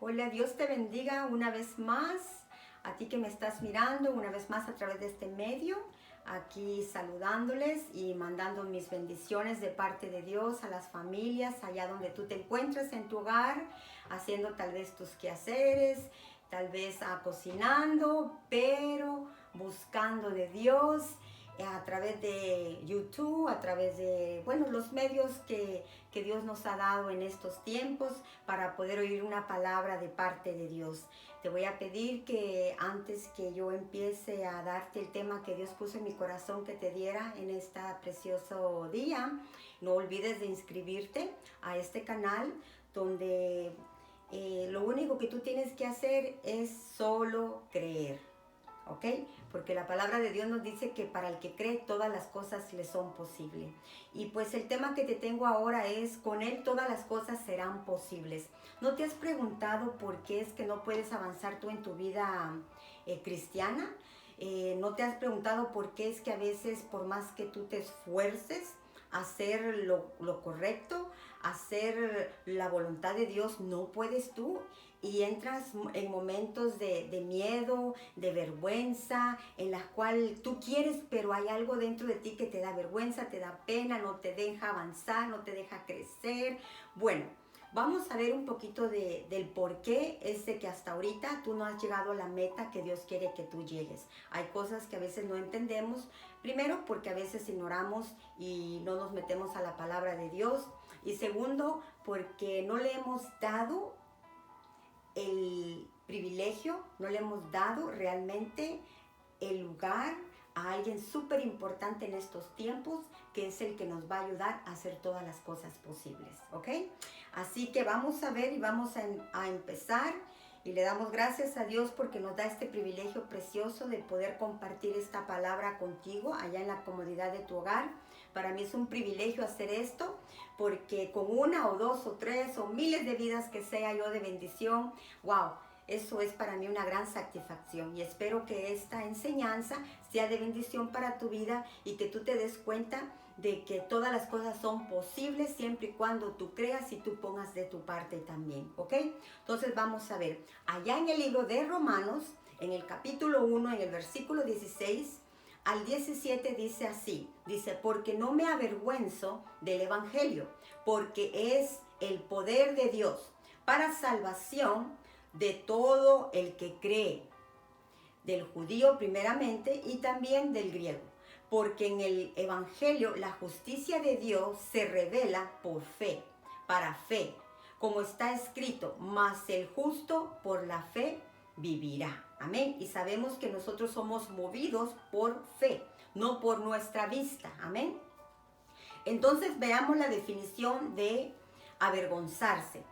Hola, Dios te bendiga una vez más, a ti que me estás mirando una vez más a través de este medio, aquí saludándoles y mandando mis bendiciones de parte de Dios a las familias, allá donde tú te encuentres en tu hogar, haciendo tal vez tus quehaceres, tal vez cocinando, pero buscando de Dios a través de YouTube, a través de, bueno, los medios que Dios nos ha dado en estos tiempos para poder oír una palabra de parte de Dios. Te voy a pedir que antes que yo empiece a darte el tema que Dios puso en mi corazón que te diera en este precioso día, no olvides de inscribirte a este canal donde lo único que tú tienes que hacer es solo creer. ¿Ok? Porque la palabra de Dios nos dice que para el que cree todas las cosas le son posibles. Y pues el tema que te tengo ahora es, con Él todas las cosas serán posibles. ¿No te has preguntado por qué es que no puedes avanzar tú en tu vida cristiana? ¿No te has preguntado por qué es que a veces por más que tú te esfuerces, hacer lo correcto, hacer la voluntad de Dios, no puedes tú? Y entras en momentos de miedo, de vergüenza, en las cuales tú quieres, pero hay algo dentro de ti que te da vergüenza, te da pena, no te deja avanzar, no te deja crecer. Bueno, vamos a ver un poquito del por qué es de que hasta ahorita tú no has llegado a la meta que Dios quiere que tú llegues. Hay cosas que a veces no entendemos, primero porque a veces ignoramos y no nos metemos a la palabra de Dios, y segundo porque no le hemos dado el privilegio, no le hemos dado realmente el lugar a alguien súper importante en estos tiempos, que es el que nos va a ayudar a hacer todas las cosas posibles, ¿ok? Así que vamos a ver y vamos a empezar, y le damos gracias a Dios porque nos da este privilegio precioso de poder compartir esta palabra contigo allá en la comodidad de tu hogar. Para mí es un privilegio hacer esto, porque con una o dos o tres o miles de vidas que sea yo de bendición, wow, eso es para mí una gran satisfacción, y espero que esta enseñanza sea de bendición para tu vida y que tú te des cuenta de que todas las cosas son posibles siempre y cuando tú creas y tú pongas de tu parte también, ¿ok? Entonces vamos a ver, allá en el libro de Romanos, en el capítulo 1, en el versículo 16 al 17 dice así, dice, porque no me avergüenzo del evangelio, porque es el poder de Dios para salvación de todo el que cree, del judío primeramente y también del griego, porque en el evangelio la justicia de Dios se revela por fe, para fe, como está escrito, mas el justo por la fe vivirá. Amén. Y sabemos que nosotros somos movidos por fe, no por nuestra vista. Amén. Entonces veamos la definición de avergonzarse.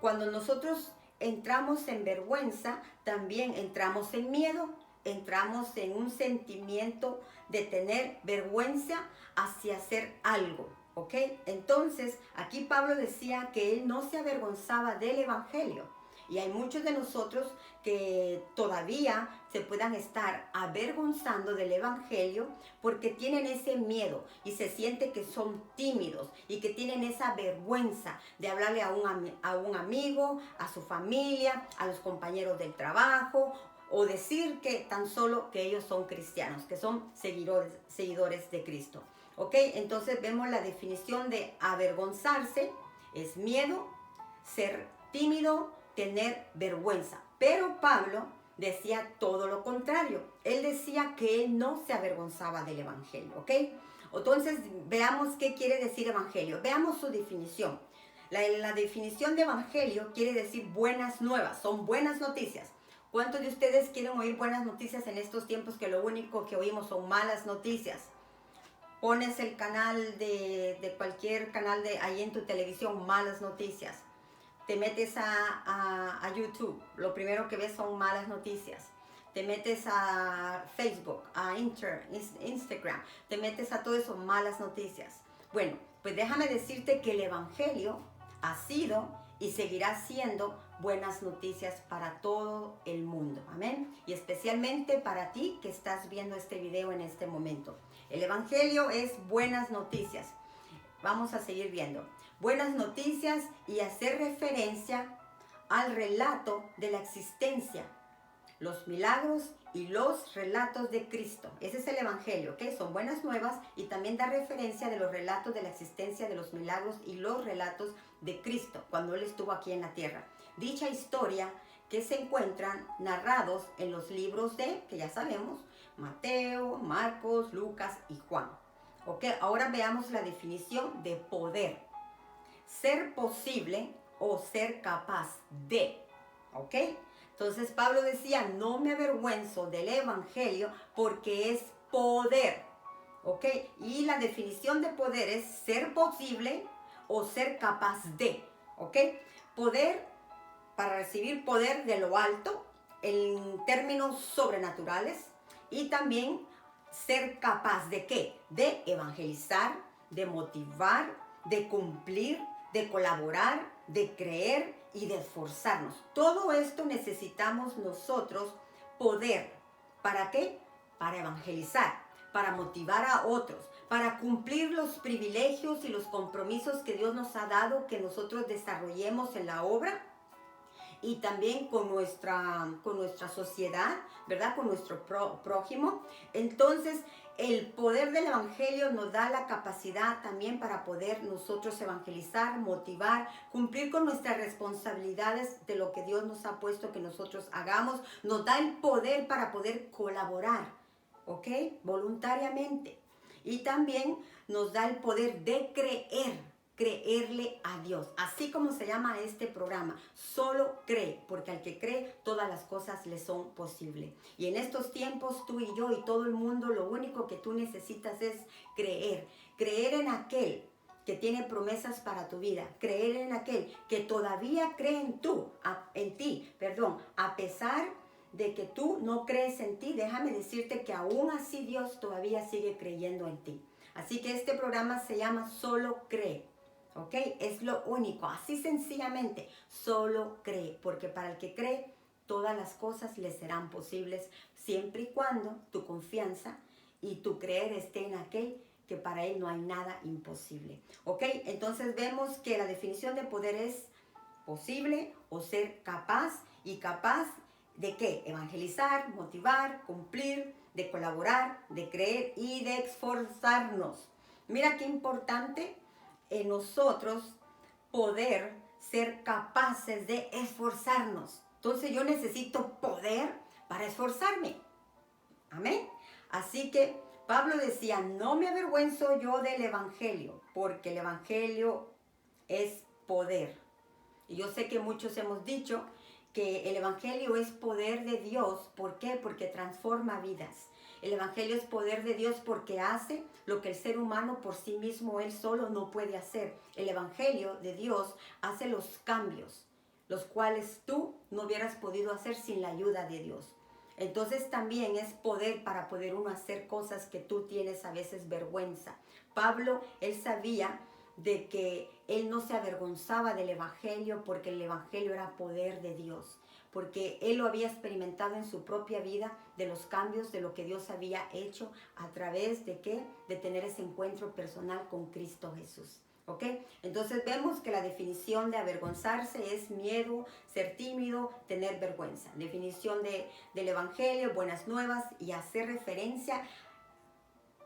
Cuando nosotros entramos en vergüenza, también entramos en miedo, entramos en un sentimiento de tener vergüenza hacia hacer algo, ¿ok? Entonces, aquí Pablo decía que él no se avergonzaba del evangelio. Y hay muchos de nosotros que todavía se puedan estar avergonzando del evangelio porque tienen ese miedo y se siente que son tímidos y que tienen esa vergüenza de hablarle a un amigo, a su familia, a los compañeros del trabajo, o decir que tan solo que ellos son cristianos, que son seguidores de Cristo. ¿Ok? Entonces vemos la definición de avergonzarse: es miedo, ser tímido, tener vergüenza. Pero Pablo decía todo lo contrario. Él decía que él no se avergonzaba del evangelio, ¿ok? Entonces veamos qué quiere decir evangelio. Veamos su definición. La definición de evangelio quiere decir buenas nuevas, son buenas noticias. ¿Cuántos de ustedes quieren oír buenas noticias en estos tiempos que lo único que oímos son malas noticias? Pones el canal de cualquier canal de ahí en tu televisión, malas noticias. Te metes a YouTube, lo primero que ves son malas noticias. Te metes a Facebook, a Instagram, te metes a todo eso, malas noticias. Bueno, pues déjame decirte que el evangelio ha sido y seguirá siendo buenas noticias para todo el mundo. Amén. Y especialmente para ti que estás viendo este video en este momento. El evangelio es buenas noticias. Vamos a seguir viendo buenas noticias y hacer referencia al relato de la existencia, los milagros y los relatos de Cristo. Ese es el Evangelio, ¿ok? Son buenas nuevas y también da referencia de los relatos de la existencia de los milagros y los relatos de Cristo cuando Él estuvo aquí en la tierra. Dicha historia que se encuentran narrados en los libros de, que ya sabemos, Mateo, Marcos, Lucas y Juan. ¿Ok? Ahora veamos la definición de poder. Ser posible o ser capaz de. ¿Ok? Entonces Pablo decía, no me avergüenzo del evangelio porque es poder. ¿Ok? Y la definición de poder es ser posible o ser capaz de. ¿Ok? Poder, para recibir poder de lo alto en términos sobrenaturales, y también ser capaz de ¿qué? De evangelizar, de motivar, de cumplir, de colaborar, de creer y de esforzarnos. Todo esto necesitamos nosotros poder. ¿Para qué? Para evangelizar, para motivar a otros, para cumplir los privilegios y los compromisos que Dios nos ha dado, que nosotros desarrollemos en la obra y también con nuestra sociedad, ¿verdad? Con nuestro prójimo. Entonces, el poder del evangelio nos da la capacidad también para poder nosotros evangelizar, motivar, cumplir con nuestras responsabilidades de lo que Dios nos ha puesto que nosotros hagamos. Nos da el poder para poder colaborar, ¿ok? Voluntariamente. Y también nos da el poder de creerle a Dios, así como se llama este programa. Solo cree, porque al que cree todas las cosas le son posibles. Y en estos tiempos tú y yo y todo el mundo, lo único que tú necesitas es creer en aquel que tiene promesas para tu vida, creer en aquel que todavía cree en ti, a pesar de que tú no crees en ti. Déjame decirte que aún así Dios todavía sigue creyendo en ti. Así que este programa se llama Solo Cree. ¿Ok? Es lo único, así sencillamente, solo cree, porque para el que cree, todas las cosas le serán posibles, siempre y cuando tu confianza y tu creer esté en aquel que para él no hay nada imposible. ¿Ok? Entonces vemos que la definición de poder es posible o ser capaz, y capaz de ¿qué? Evangelizar, motivar, cumplir, de colaborar, de creer y de esforzarnos. Mira qué importante en nosotros poder ser capaces de esforzarnos. Entonces yo necesito poder para esforzarme. Amén. Así que Pablo decía, no me avergüenzo yo del evangelio, porque el evangelio es poder. Y yo sé que muchos hemos dicho que el evangelio es poder de Dios. ¿Por qué? Porque transforma vidas. El evangelio es poder de Dios porque hace lo que el ser humano por sí mismo, él solo, no puede hacer. El evangelio de Dios hace los cambios, los cuales tú no hubieras podido hacer sin la ayuda de Dios. Entonces también es poder para poder uno hacer cosas que tú tienes a veces vergüenza. Pablo, él sabía de que él no se avergonzaba del evangelio porque el evangelio era poder de Dios, porque él lo había experimentado en su propia vida, de los cambios de lo que Dios había hecho a través de ¿qué? De tener ese encuentro personal con Cristo Jesús. ¿Ok? Entonces vemos que la definición de avergonzarse es miedo, ser tímido, tener vergüenza. Definición del evangelio, buenas nuevas, y hacer referencia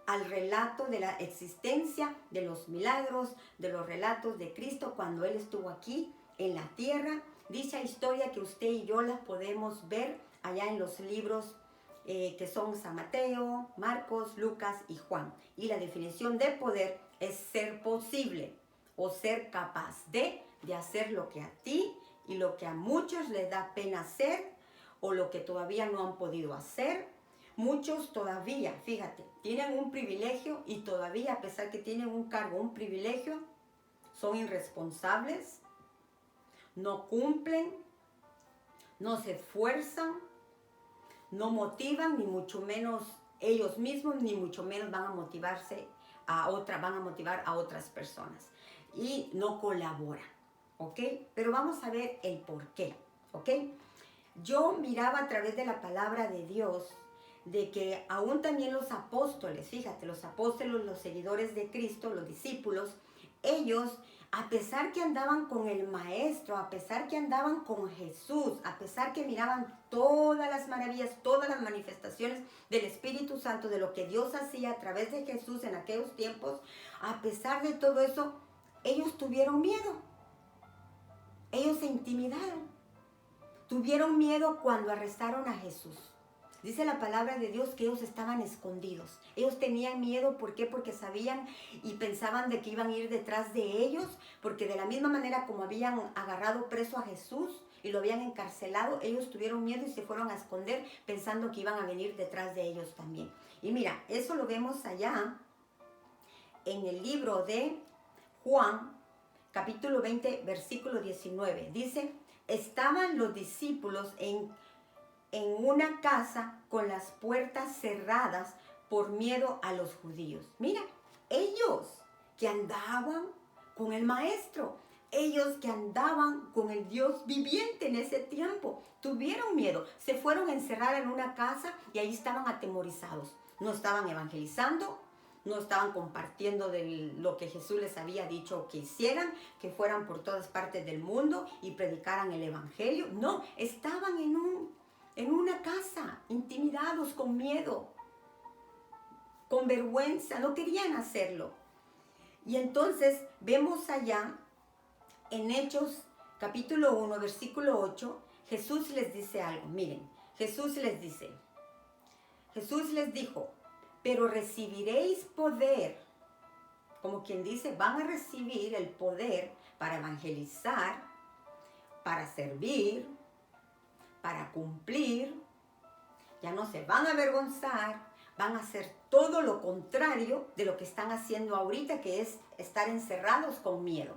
al relato de la existencia de los milagros, de los relatos de Cristo cuando Él estuvo aquí en la tierra. Dicha historia que usted y yo la podemos ver allá en los libros que son San Mateo, Marcos, Lucas y Juan. Y la definición de poder es ser posible o ser capaz de hacer lo que a ti y lo que a muchos les da pena hacer, o lo que todavía no han podido hacer. Muchos todavía, fíjate, tienen un privilegio y todavía, a pesar que tienen un cargo, un privilegio, son irresponsables, no cumplen, no se esfuerzan, no motivan, ni mucho menos ellos mismos, ni mucho menos van a motivar a otras personas, y no colaboran, ¿ok? Pero vamos a ver el por qué, ¿ok? Yo miraba a través de la palabra de Dios de que aún también los apóstoles, fíjate, los apóstoles, los seguidores de Cristo, los discípulos, ellos A pesar que andaban con el Maestro, a pesar que andaban con Jesús, a pesar que miraban todas las maravillas, todas las manifestaciones del Espíritu Santo, de lo que Dios hacía a través de Jesús en aquellos tiempos, a pesar de todo eso, ellos tuvieron miedo. Ellos se intimidaron. Tuvieron miedo cuando arrestaron a Jesús. Dice la palabra de Dios que ellos estaban escondidos. Ellos tenían miedo, ¿por qué? Porque sabían y pensaban de que iban a ir detrás de ellos, porque de la misma manera como habían agarrado preso a Jesús y lo habían encarcelado, ellos tuvieron miedo y se fueron a esconder pensando que iban a venir detrás de ellos también. Y mira, eso lo vemos allá en el libro de Juan, capítulo 20, versículo 19. Dice, estaban los discípulos en una casa con las puertas cerradas por miedo a los judíos. Mira, ellos que andaban con el Maestro, ellos que andaban con el Dios viviente en ese tiempo, tuvieron miedo, se fueron a encerrar en una casa y ahí estaban atemorizados. No estaban evangelizando, no estaban compartiendo de lo que Jesús les había dicho que hicieran, que fueran por todas partes del mundo y predicaran el evangelio. No, estaban en una casa, intimidados, con miedo, con vergüenza, no querían hacerlo. Y entonces vemos allá en Hechos capítulo 1, versículo 8, Jesús les dice algo. Miren, Jesús les dijo, pero recibiréis poder, como quien dice, van a recibir el poder para evangelizar, para servir, para cumplir. Ya no se van a avergonzar, van a hacer todo lo contrario de lo que están haciendo ahorita, que es estar encerrados con miedo.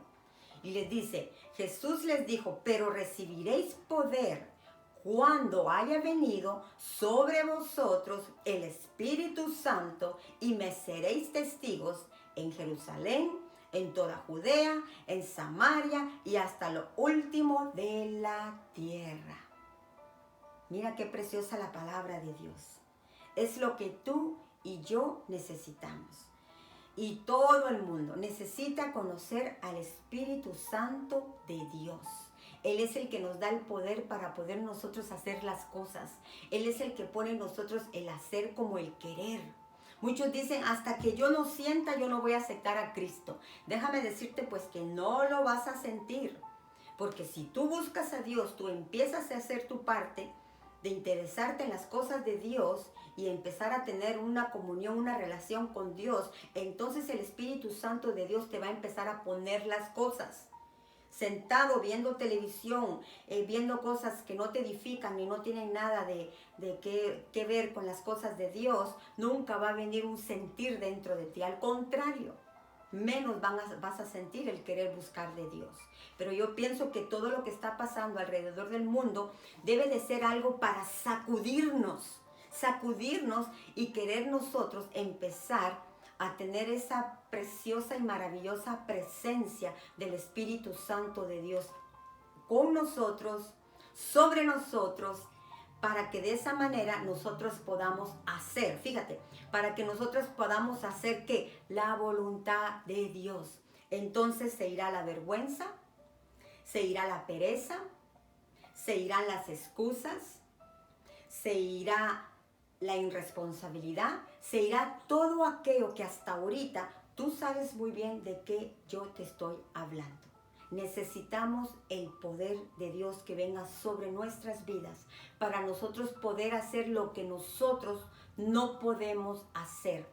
Y les dice, Jesús les dijo, pero recibiréis poder cuando haya venido sobre vosotros el Espíritu Santo y me seréis testigos en Jerusalén, en toda Judea, en Samaria y hasta lo último de la tierra. Mira qué preciosa la palabra de Dios. Es lo que tú y yo necesitamos. Y todo el mundo necesita conocer al Espíritu Santo de Dios. Él es el que nos da el poder para poder nosotros hacer las cosas. Él es el que pone en nosotros el hacer como el querer. Muchos dicen, hasta que yo no sienta, yo no voy a aceptar a Cristo. Déjame decirte pues que no lo vas a sentir. Porque si tú buscas a Dios, tú empiezas a hacer tu parte de interesarte en las cosas de Dios y empezar a tener una comunión, una relación con Dios, entonces el Espíritu Santo de Dios te va a empezar a poner las cosas. Sentado viendo televisión, viendo cosas que no te edifican y no tienen nada de qué ver con las cosas de Dios, nunca va a venir un sentir dentro de ti. Al contrario, menos vas a sentir el querer buscar de Dios. Pero yo pienso que todo lo que está pasando alrededor del mundo debe de ser algo para sacudirnos y querer nosotros empezar a tener esa preciosa y maravillosa presencia del Espíritu Santo de Dios con nosotros, sobre nosotros, para que de esa manera nosotros podamos hacer, fíjate, para que nosotros podamos hacer ¿qué? La voluntad de Dios. Entonces se irá la vergüenza, se irá la pereza, se irán las excusas, se irá la irresponsabilidad, se irá todo aquello que hasta ahorita tú sabes muy bien de qué yo te estoy hablando. Necesitamos el poder de Dios que venga sobre nuestras vidas para nosotros poder hacer lo que nosotros no podemos hacer.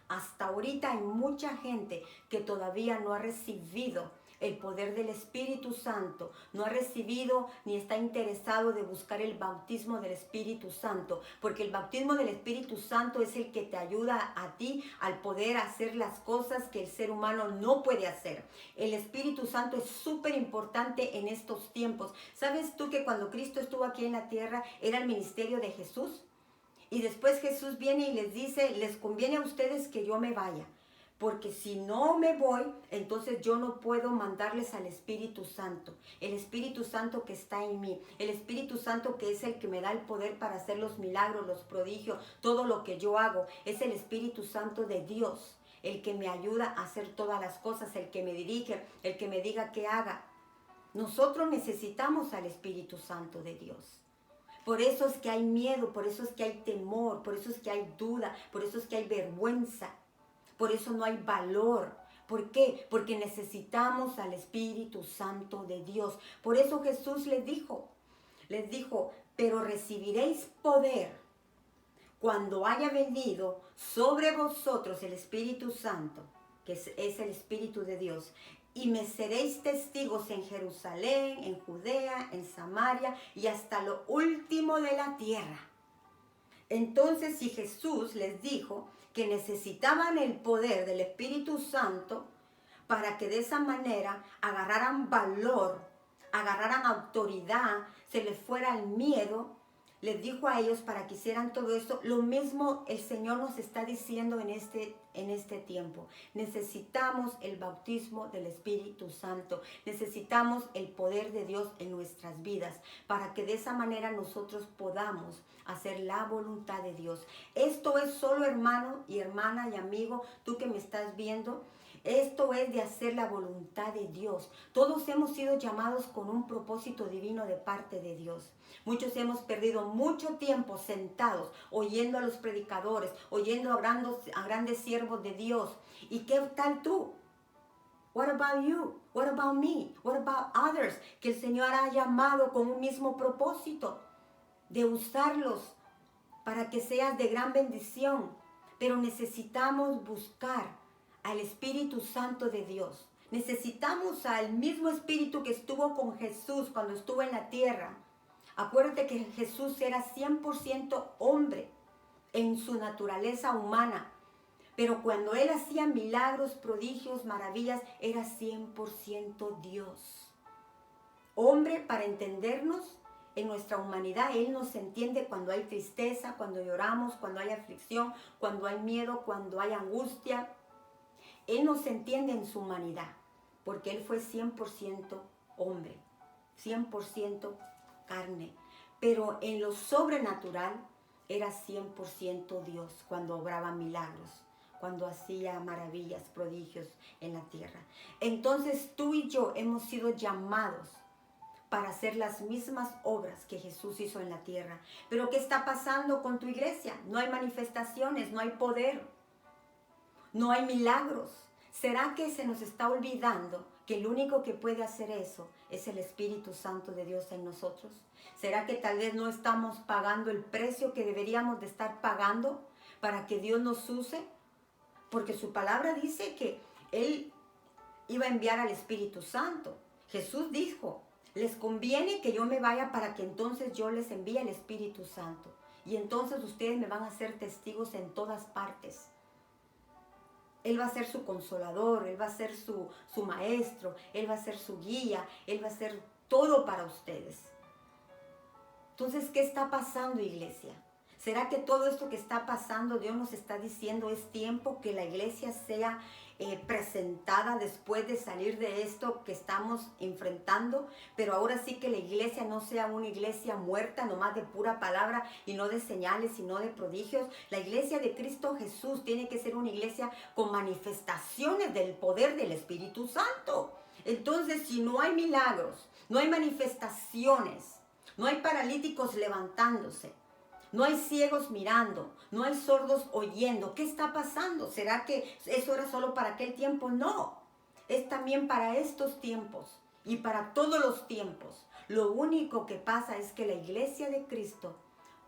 Hasta ahorita hay mucha gente que todavía no ha recibido el poder del Espíritu Santo, no ha recibido ni está interesado de buscar el bautismo del Espíritu Santo, porque el bautismo del Espíritu Santo es el que te ayuda a ti al poder hacer las cosas que el ser humano no puede hacer. El Espíritu Santo es súper importante en estos tiempos. ¿Sabes tú que cuando Cristo estuvo aquí en la tierra era el ministerio de Jesús? Y después Jesús viene y les dice, les conviene a ustedes que yo me vaya. Porque si no me voy, entonces yo no puedo mandarles al Espíritu Santo. El Espíritu Santo que está en mí. El Espíritu Santo que es el que me da el poder para hacer los milagros, los prodigios, todo lo que yo hago. Es el Espíritu Santo de Dios. el que me ayuda a hacer todas las cosas, el que me dirige, el que me diga qué haga. Nosotros necesitamos al Espíritu Santo de Dios. Por eso es que hay miedo, por eso es que hay temor, por eso es que hay duda, por eso es que hay vergüenza, por eso no hay valor. ¿Por qué? Porque necesitamos al Espíritu Santo de Dios. Por eso Jesús les dijo, pero recibiréis poder cuando haya venido sobre vosotros el Espíritu Santo, que es el Espíritu de Dios. Y me seréis testigos en Jerusalén, en Judea, en Samaria y hasta lo último de la tierra. Entonces, si Jesús les dijo que necesitaban el poder del Espíritu Santo para que de esa manera agarraran valor, agarraran autoridad, se les fuera el miedo, les dijo a ellos para que hicieran todo esto. Lo mismo el Señor nos está diciendo en este tiempo. Necesitamos el bautismo del Espíritu Santo. Necesitamos el poder de Dios en nuestras vidas para que de esa manera nosotros podamos hacer la voluntad de Dios. Esto es solo, hermano y hermana y amigo, tú que me estás viendo. Esto es de hacer la voluntad de Dios. Todos hemos sido llamados con un propósito divino de parte de Dios. Muchos hemos perdido mucho tiempo sentados, oyendo a los predicadores, oyendo a grandes siervos de Dios. ¿Y qué tal tú? What about you? What about me? What about others? Que el Señor ha llamado con un mismo propósito de usarlos para que seas de gran bendición. Pero necesitamos buscar al Espíritu Santo de Dios. Necesitamos al mismo Espíritu que estuvo con Jesús cuando estuvo en la tierra. Acuérdate que Jesús era 100% hombre en su naturaleza humana. Pero cuando Él hacía milagros, prodigios, maravillas, era 100% Dios. Hombre, para entendernos en nuestra humanidad, Él nos entiende cuando hay tristeza, cuando lloramos, cuando hay aflicción, cuando hay miedo, cuando hay angustia. Él nos entiende en su humanidad, porque Él fue 100% hombre, 100% carne. Pero en lo sobrenatural era 100% Dios cuando obraba milagros, cuando hacía maravillas, prodigios en la tierra. Entonces tú y yo hemos sido llamados para hacer las mismas obras que Jesús hizo en la tierra. Pero ¿qué está pasando con tu iglesia? No hay manifestaciones, no hay poder. No hay milagros. ¿Será que se nos está olvidando que el único que puede hacer eso es el Espíritu Santo de Dios en nosotros? ¿Será que tal vez no estamos pagando el precio que deberíamos de estar pagando para que Dios nos use? Porque su palabra dice que Él iba a enviar al Espíritu Santo. Jesús dijo, les conviene que yo me vaya para que entonces yo les envíe el Espíritu Santo. Y entonces ustedes me van a ser testigos en todas partes. Él va a ser su consolador, Él va a ser su maestro, Él va a ser su guía, Él va a ser todo para ustedes. Entonces, ¿qué está pasando, iglesia? ¿Será que todo esto que está pasando, Dios nos está diciendo, es tiempo que la iglesia sea presentada después de salir de esto que estamos enfrentando? Pero ahora sí que la iglesia no sea una iglesia muerta, nomás de pura palabra y no de señales, sino de prodigios. La iglesia de Cristo Jesús tiene que ser una iglesia con manifestaciones del poder del Espíritu Santo. Entonces, si no hay milagros, no hay manifestaciones, no hay paralíticos levantándose, no hay ciegos mirando, no hay sordos oyendo, ¿qué está pasando? ¿Será que eso era solo para aquel tiempo? No, es también para estos tiempos y para todos los tiempos. Lo único que pasa es que la iglesia de Cristo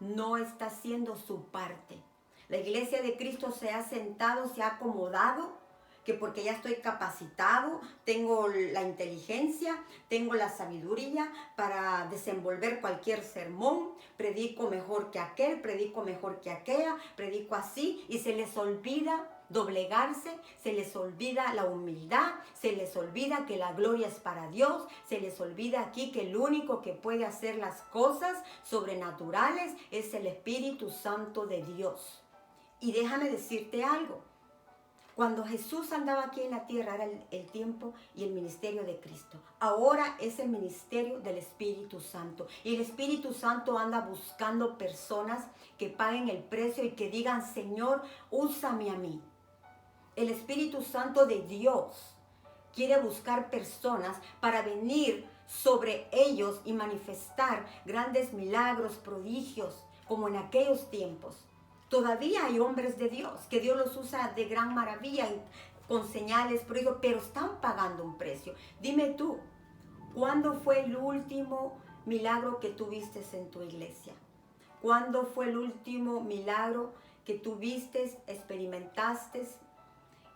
no está haciendo su parte. La iglesia de Cristo se ha sentado, se ha acomodado, que porque ya estoy capacitado, tengo la inteligencia, tengo la sabiduría para desenvolver cualquier sermón, predico mejor que aquel, predico mejor que aquella, predico así, y se les olvida doblegarse, se les olvida la humildad, se les olvida que la gloria es para Dios, se les olvida aquí que el único que puede hacer las cosas sobrenaturales es el Espíritu Santo de Dios. Y déjame decirte algo. Cuando Jesús andaba aquí en la tierra era el tiempo y el ministerio de Cristo. Ahora es el ministerio del Espíritu Santo. Y el Espíritu Santo anda buscando personas que paguen el precio y que digan, Señor, úsame a mí. El Espíritu Santo de Dios quiere buscar personas para venir sobre ellos y manifestar grandes milagros, prodigios, como en aquellos tiempos. Todavía hay hombres de Dios, que Dios los usa de gran maravilla, con señales, prodigios, pero están pagando un precio. Dime tú, ¿cuándo fue el último milagro que tú viste en tu iglesia? ¿Cuándo fue el último milagro que tú viste, experimentaste,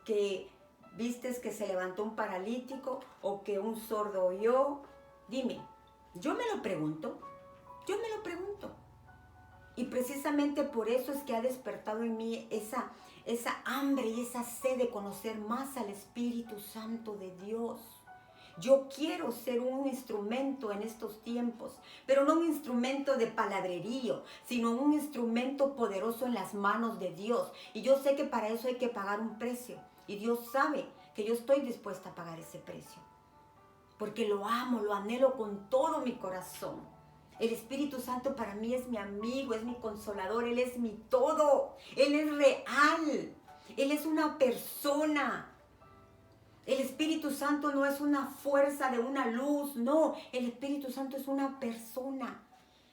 que vistes que se levantó un paralítico o que un sordo oyó? Dime, yo me lo pregunto. Y precisamente por eso es que ha despertado en mí esa hambre y esa sed de conocer más al Espíritu Santo de Dios. Yo quiero ser un instrumento en estos tiempos, pero no un instrumento de palabrerío, sino un instrumento poderoso en las manos de Dios. Y yo sé que para eso hay que pagar un precio. Y Dios sabe que yo estoy dispuesta a pagar ese precio. Porque lo amo, lo anhelo con todo mi corazón. El Espíritu Santo para mí es mi amigo, es mi consolador, Él es mi todo. Él es real. Él es una persona. El Espíritu Santo no es una fuerza de una luz, no. El Espíritu Santo es una persona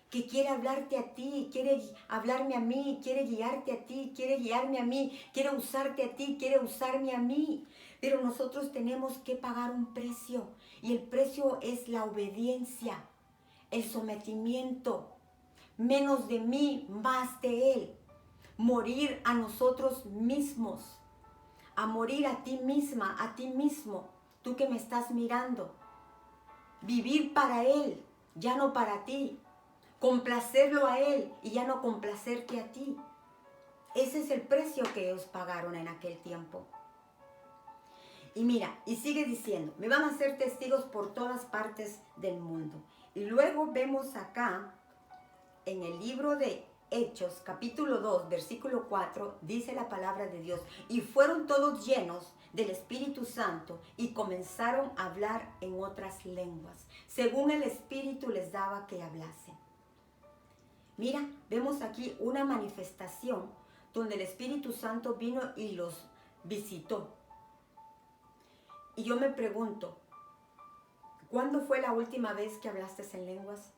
que quiere hablarte a ti, quiere hablarme a mí, quiere guiarte a ti, quiere guiarme a mí, quiere usarte a ti, quiere usarme a mí. Pero nosotros tenemos que pagar un precio y el precio es la obediencia, el sometimiento. Menos de mí, más de Él. Morir a nosotros mismos. A morir a ti misma, a ti mismo, tú que me estás mirando. Vivir para Él, ya no para ti. Complacerlo a Él y ya no complacerte a ti. Ese es el precio que ellos pagaron en aquel tiempo. Y mira, y sigue diciendo, me van a ser testigos por todas partes del mundo. Y luego vemos acá, en el libro de Hechos, capítulo 2, versículo 4, dice la palabra de Dios, y fueron todos llenos del Espíritu Santo y comenzaron a hablar en otras lenguas, según el Espíritu les daba que hablasen. Mira, vemos aquí una manifestación donde el Espíritu Santo vino y los visitó. Y yo me pregunto, ¿cuándo fue la última vez que hablaste en lenguas?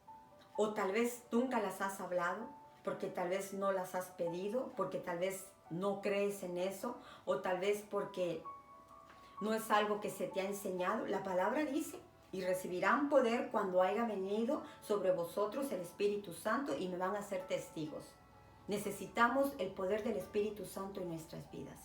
O tal vez nunca las has hablado, porque tal vez no las has pedido, porque tal vez no crees en eso, o tal vez porque no es algo que se te ha enseñado. La palabra dice, y recibirán poder cuando haya venido sobre vosotros el Espíritu Santo y me van a ser testigos. Necesitamos el poder del Espíritu Santo en nuestras vidas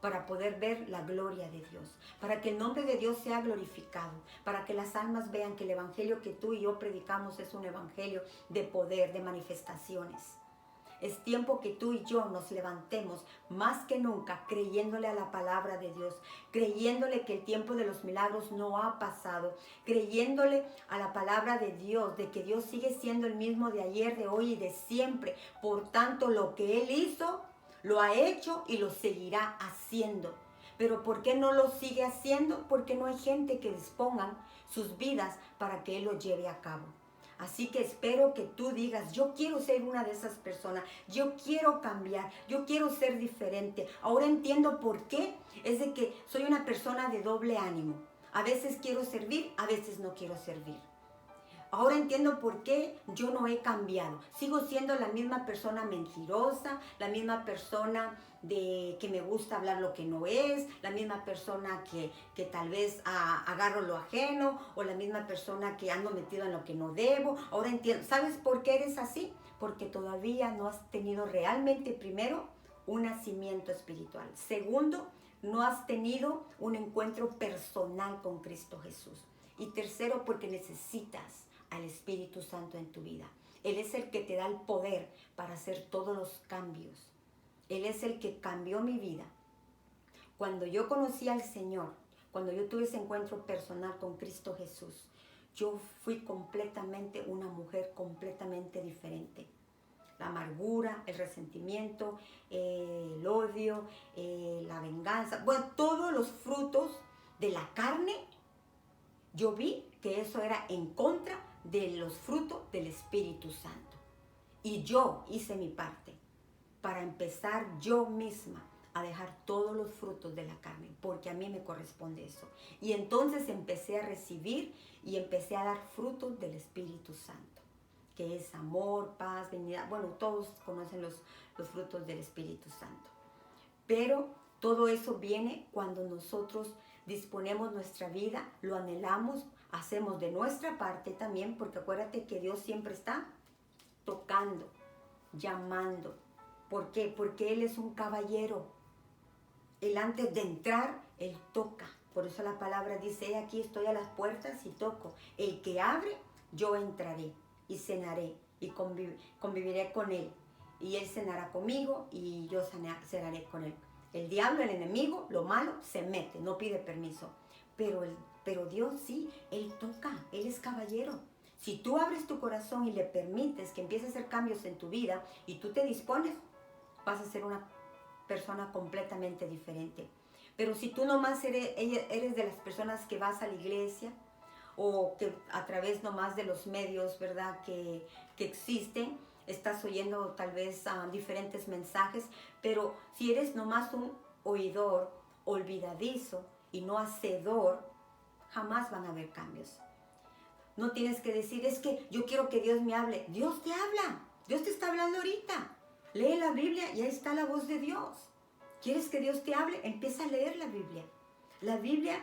para poder ver la gloria de Dios, para que el nombre de Dios sea glorificado, para que las almas vean que el evangelio que tú y yo predicamos es un evangelio de poder, de manifestaciones. Es tiempo que tú y yo nos levantemos más que nunca creyéndole a la palabra de Dios, creyéndole que el tiempo de los milagros no ha pasado, creyéndole a la palabra de Dios, de que Dios sigue siendo el mismo de ayer, de hoy y de siempre. Por tanto, lo que Él hizo, lo ha hecho y lo seguirá haciendo. Pero ¿por qué no lo sigue haciendo? Porque no hay gente que dispongan sus vidas para que Él lo lleve a cabo. Así que espero que tú digas, yo quiero ser una de esas personas, yo quiero cambiar, yo quiero ser diferente. Ahora entiendo por qué. Es de que soy una persona de doble ánimo. A veces quiero servir, a veces no quiero servir. Ahora entiendo por qué yo no he cambiado. Sigo siendo la misma persona mentirosa, la misma persona que me gusta hablar lo que no es, la misma persona que tal vez agarro lo ajeno, o la misma persona que ando metido en lo que no debo. Ahora entiendo. ¿Sabes por qué eres así? Porque todavía no has tenido realmente, primero, un nacimiento espiritual. Segundo, no has tenido un encuentro personal con Cristo Jesús. Y tercero, porque necesitas al Espíritu Santo en tu vida. Él es el que te da el poder para hacer todos los cambios. Él es el que cambió mi vida. Cuando yo conocí al Señor, cuando yo tuve ese encuentro personal con Cristo Jesús, yo fui completamente una mujer completamente diferente. La amargura, el resentimiento, el odio, la venganza, bueno, todos los frutos de la carne, yo vi que eso era en contra de los frutos del Espíritu Santo. Y yo hice mi parte para empezar yo misma a dejar todos los frutos de la carne, porque a mí me corresponde eso. Y entonces empecé a recibir y empecé a dar frutos del Espíritu Santo, que es amor, paz, benignidad. Bueno, todos conocen los frutos del Espíritu Santo. Pero todo eso viene cuando nosotros disponemos nuestra vida, lo anhelamos, hacemos de nuestra parte también, porque acuérdate que Dios siempre está tocando, llamando. ¿Por qué? Porque Él es un caballero. Él antes de entrar, Él toca. Por eso la palabra dice, aquí estoy a las puertas y toco. El que abre, yo entraré y cenaré y conviviré con Él. Y Él cenará conmigo y yo cenaré con Él. El diablo, el enemigo, lo malo, se mete, no pide permiso. Pero Dios sí, Él toca, Él es caballero. Si tú abres tu corazón y le permites que empiece a hacer cambios en tu vida y tú te dispones, vas a ser una persona completamente diferente. Pero si tú nomás eres de las personas que vas a la iglesia o que a través nomás de los medios, ¿verdad?, que existen, estás oyendo tal vez diferentes mensajes, pero si eres nomás un oidor, olvidadizo y no hacedor, jamás van a haber cambios. No tienes que decir, es que yo quiero que Dios me hable. Dios te habla, Dios te está hablando ahorita. Lee la Biblia y ahí está la voz de Dios. ¿Quieres que Dios te hable? Empieza a leer la Biblia. La Biblia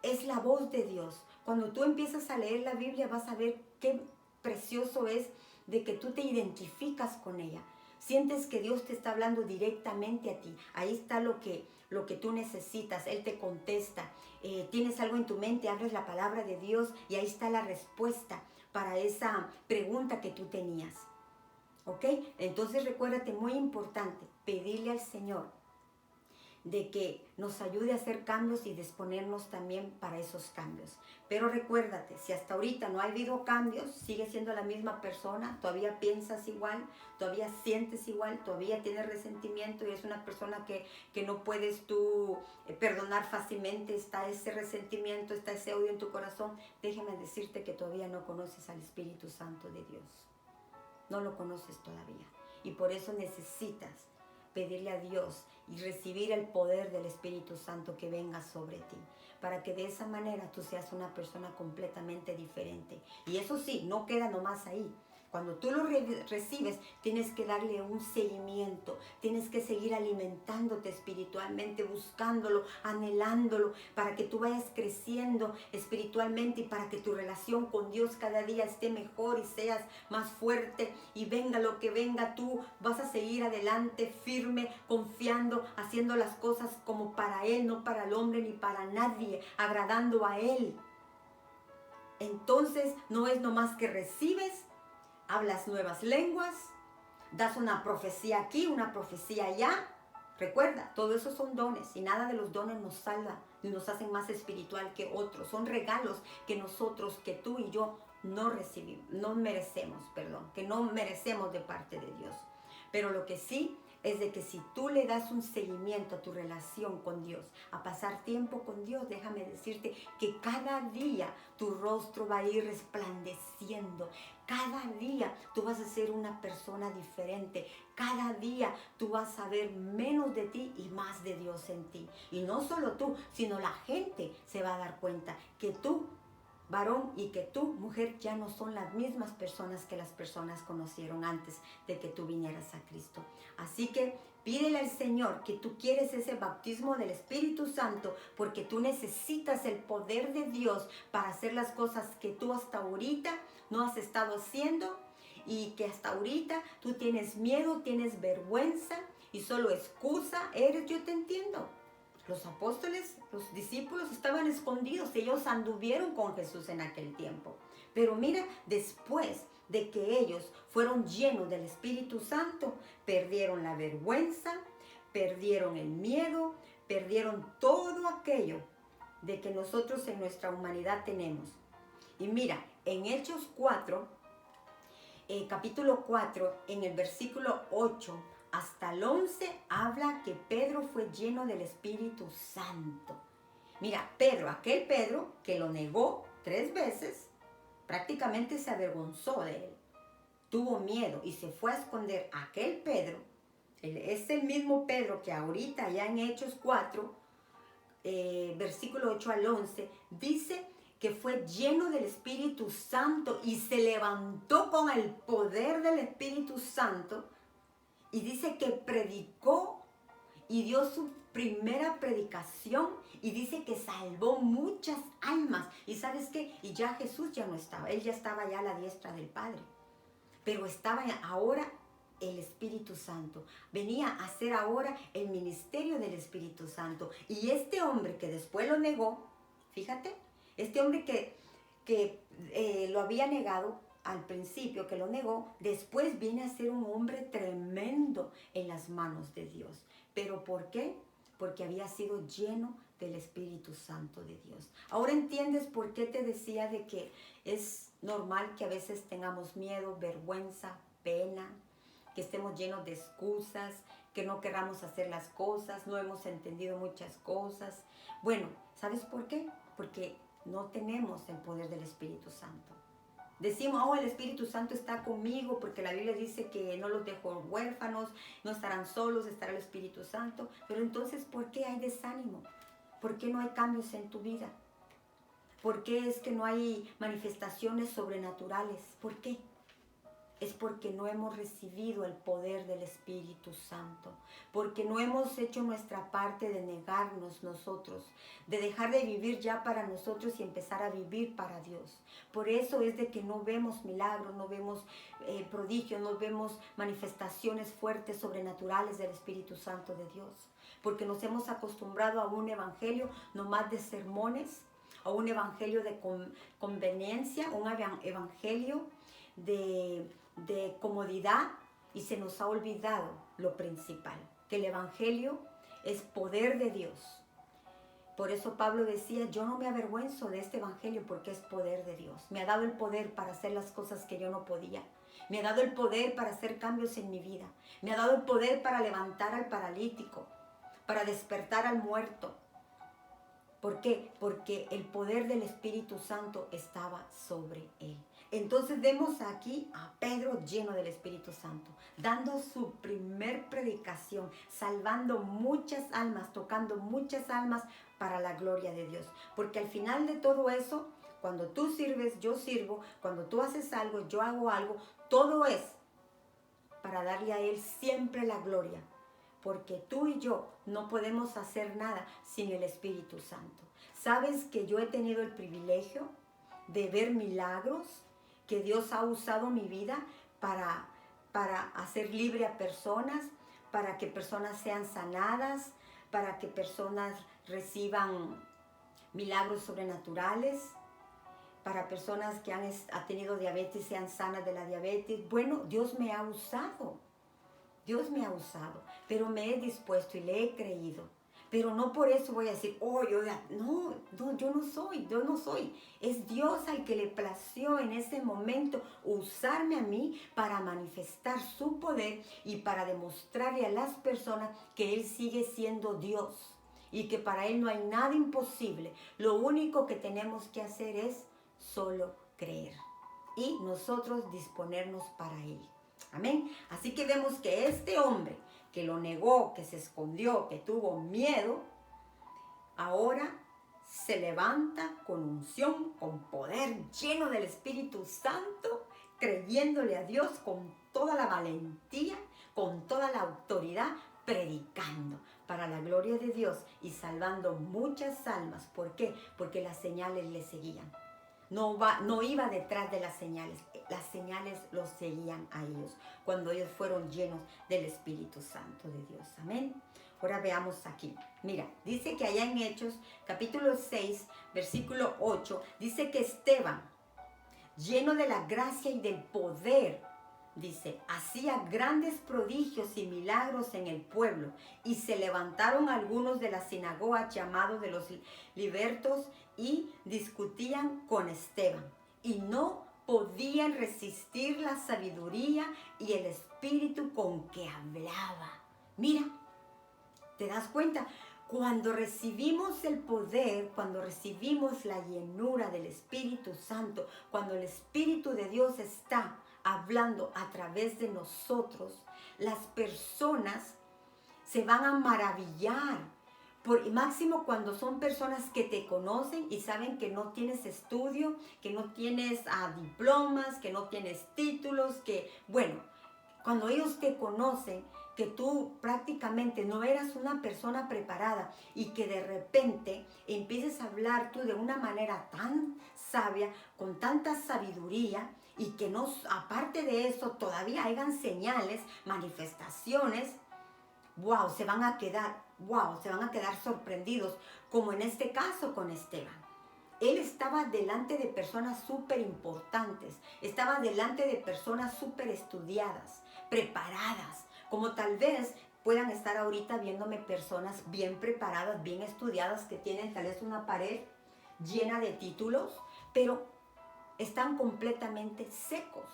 es la voz de Dios. Cuando tú empiezas a leer la Biblia vas a ver qué precioso es de que tú te identificas con ella. Sientes que Dios te está hablando directamente a ti. Ahí está lo que tú necesitas. Él te contesta. Tienes algo en tu mente, abres la palabra de Dios y ahí está la respuesta para esa pregunta que tú tenías. ¿Ok? Entonces recuérdate, muy importante, pedirle al Señor de que nos ayude a hacer cambios y disponernos también para esos cambios. Pero recuérdate, si hasta ahorita no ha habido cambios, sigues siendo la misma persona, todavía piensas igual, todavía sientes igual, todavía tienes resentimiento y es una persona que no puedes tú perdonar fácilmente, está ese resentimiento, está ese odio en tu corazón, déjame decirte que todavía no conoces al Espíritu Santo de Dios. No lo conoces todavía. Y por eso necesitas pedirle a Dios y recibir el poder del Espíritu Santo que venga sobre ti, para que de esa manera tú seas una persona completamente diferente. Y eso sí, no queda nomás ahí. Cuando tú lo recibes, tienes que darle un seguimiento, tienes que seguir alimentándote espiritualmente, buscándolo, anhelándolo, para que tú vayas creciendo espiritualmente y para que tu relación con Dios cada día esté mejor y seas más fuerte. Y venga lo que venga, tú vas a seguir adelante, firme, confiando, haciendo las cosas como para Él, no para el hombre ni para nadie, agradando a Él. Entonces, no es nomás que recibes, hablas nuevas lenguas, das una profecía aquí, una profecía allá. Recuerda, todo eso son dones y nada de los dones nos salva ni nos hacen más espiritual que otros. Son regalos que nosotros, que tú y yo no merecemos de parte de Dios. Pero lo que sí es de que si tú le das un seguimiento a tu relación con Dios, a pasar tiempo con Dios, déjame decirte que cada día tu rostro va a ir resplandeciendo. Cada día tú vas a ser una persona diferente. Cada día tú vas a ver menos de ti y más de Dios en ti. Y no solo tú, sino la gente se va a dar cuenta que tú, varón, y que tú, mujer, ya no son las mismas personas que las personas conocieron antes de que tú vinieras a Cristo. Así que pídele al Señor que tú quieres ese bautismo del Espíritu Santo, porque tú necesitas el poder de Dios para hacer las cosas que tú hasta ahorita no has estado haciendo y que hasta ahorita tú tienes miedo, tienes vergüenza y solo excusa eres. Yo te entiendo. Los apóstoles, los discípulos estaban escondidos. Ellos anduvieron con Jesús en aquel tiempo. Pero mira, después de que ellos fueron llenos del Espíritu Santo, perdieron la vergüenza, perdieron el miedo, perdieron todo aquello de que nosotros en nuestra humanidad tenemos. Y mira, en Hechos 4, capítulo 4, en el versículo 8, hasta el 11 habla que Pedro fue lleno del Espíritu Santo. Mira, aquel Pedro que lo negó 3 veces, prácticamente se avergonzó de él. Tuvo miedo y se fue a esconder. Aquel Pedro Es el mismo Pedro que ahorita ya en Hechos 4, versículo 8 al 11, dice que fue lleno del Espíritu Santo y se levantó con el poder del Espíritu Santo, y dice que predicó y dio su primera predicación, y dice que salvó muchas almas. ¿Y sabes qué? Y ya Jesús ya no estaba, él ya estaba ya a la diestra del Padre, pero estaba ahora el Espíritu Santo. Venía a hacer ahora el ministerio del Espíritu Santo. Y este hombre que después lo negó, fíjate, este hombre que lo había negado al principio, que lo negó, después viene a ser un hombre tremendo en las manos de Dios. ¿Pero por qué? Porque había sido lleno del Espíritu Santo de Dios. Ahora entiendes por qué te decía de que es normal que a veces tengamos miedo, vergüenza, pena, que estemos llenos de excusas, que no queramos hacer las cosas, no hemos entendido muchas cosas. Bueno, ¿sabes por qué? Porque no tenemos el poder del Espíritu Santo. Decimos, oh, el Espíritu Santo está conmigo, porque la Biblia dice que no los dejo huérfanos, no estarán solos, estará el Espíritu Santo. Pero entonces, ¿por qué hay desánimo? ¿Por qué no hay cambios en tu vida? ¿Por qué es que no hay manifestaciones sobrenaturales? ¿Por qué? Es porque no hemos recibido el poder del Espíritu Santo, porque no hemos hecho nuestra parte de negarnos nosotros, de dejar de vivir ya para nosotros y empezar a vivir para Dios. Por eso es de que no vemos milagros, no vemos prodigios, no vemos manifestaciones fuertes, sobrenaturales del Espíritu Santo de Dios, porque nos hemos acostumbrado a un evangelio nomás de sermones, a un evangelio de conveniencia, un evangelio de comodidad, y se nos ha olvidado lo principal, que el evangelio es poder de Dios. Por eso Pablo decía, yo no me avergüenzo de este evangelio porque es poder de Dios. Me ha dado el poder para hacer las cosas que yo no podía. Me ha dado el poder para hacer cambios en mi vida. Me ha dado el poder para levantar al paralítico, para despertar al muerto. ¿Por qué? Porque el poder del Espíritu Santo estaba sobre él. Entonces vemos aquí a Pedro lleno del Espíritu Santo, dando su primer predicación, salvando muchas almas, tocando muchas almas para la gloria de Dios. Porque al final de todo eso, cuando tú sirves, yo sirvo, cuando tú haces algo, yo hago algo, todo es para darle a Él siempre la gloria. Porque tú y yo no podemos hacer nada sin el Espíritu Santo. ¿Sabes que yo he tenido el privilegio de ver milagros? Que Dios ha usado mi vida para hacer libre a personas, para que personas sean sanadas, para que personas reciban milagros sobrenaturales, para personas que han tenido diabetes sean sanas de la diabetes. Bueno, Dios me ha usado. Dios me ha usado, pero me he dispuesto y le he creído. Pero no por eso voy a decir, oh, yo no soy. Es Dios al que le plació en ese momento usarme a mí para manifestar su poder y para demostrarle a las personas que Él sigue siendo Dios y que para Él no hay nada imposible. Lo único que tenemos que hacer es solo creer y nosotros disponernos para Él. Amén. Así que vemos que este hombre que lo negó, que se escondió, que tuvo miedo, ahora se levanta con unción, con poder, lleno del Espíritu Santo, creyéndole a Dios con toda la valentía, con toda la autoridad, predicando para la gloria de Dios y salvando muchas almas. ¿Por qué? Porque las señales le seguían. No iba detrás de las señales los seguían a ellos cuando ellos fueron llenos del Espíritu Santo de Dios. Amén. Ahora veamos aquí. Mira, dice que allá en Hechos, capítulo 6, versículo 8, dice que Esteban, lleno de la gracia y del poder, dice, hacía grandes prodigios y milagros en el pueblo, y se levantaron algunos de la sinagoga llamados de los libertos y discutían con Esteban, y no podían resistir la sabiduría y el espíritu con que hablaba. Mira, ¿te das cuenta? Cuando recibimos el poder, cuando recibimos la llenura del Espíritu Santo, cuando el Espíritu de Dios está hablando a través de nosotros, las personas se van a maravillar. Por máximo cuando son personas que te conocen y saben que no tienes estudio, que no tienes diplomas, que no tienes títulos, que bueno, cuando ellos te conocen, que tú prácticamente no eras una persona preparada y que de repente empieces a hablar tú de una manera tan sabia, con tanta sabiduría, y que no, aparte de eso todavía hayan señales, manifestaciones, wow, se van a quedar sorprendidos, como en este caso con Esteban. Él estaba delante de personas súper importantes, estaba delante de personas súper estudiadas, preparadas, como tal vez puedan estar ahorita viéndome personas bien preparadas, bien estudiadas, que tienen tal vez una pared llena de títulos, pero están completamente secos,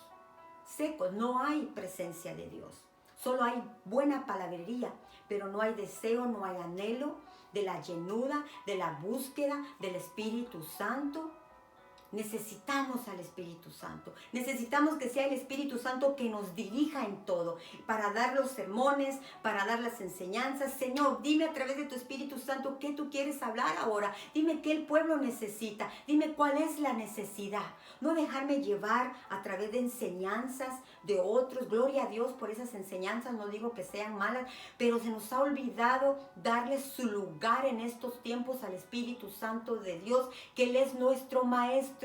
no hay presencia de Dios. Solo hay buena palabrería, pero no hay deseo, no hay anhelo de la llenura, de la búsqueda del Espíritu Santo. Necesitamos al Espíritu Santo. Necesitamos que sea el Espíritu Santo que nos dirija en todo, para dar los sermones, para dar las enseñanzas. Señor, dime a través de tu Espíritu Santo qué tú quieres hablar ahora. Dime qué el pueblo necesita. Dime cuál es la necesidad. No dejarme llevar a través de enseñanzas de otros. Gloria a Dios por esas enseñanzas. No digo que sean malas, pero se nos ha olvidado darle su lugar en estos tiempos al Espíritu Santo de Dios, que Él es nuestro Maestro.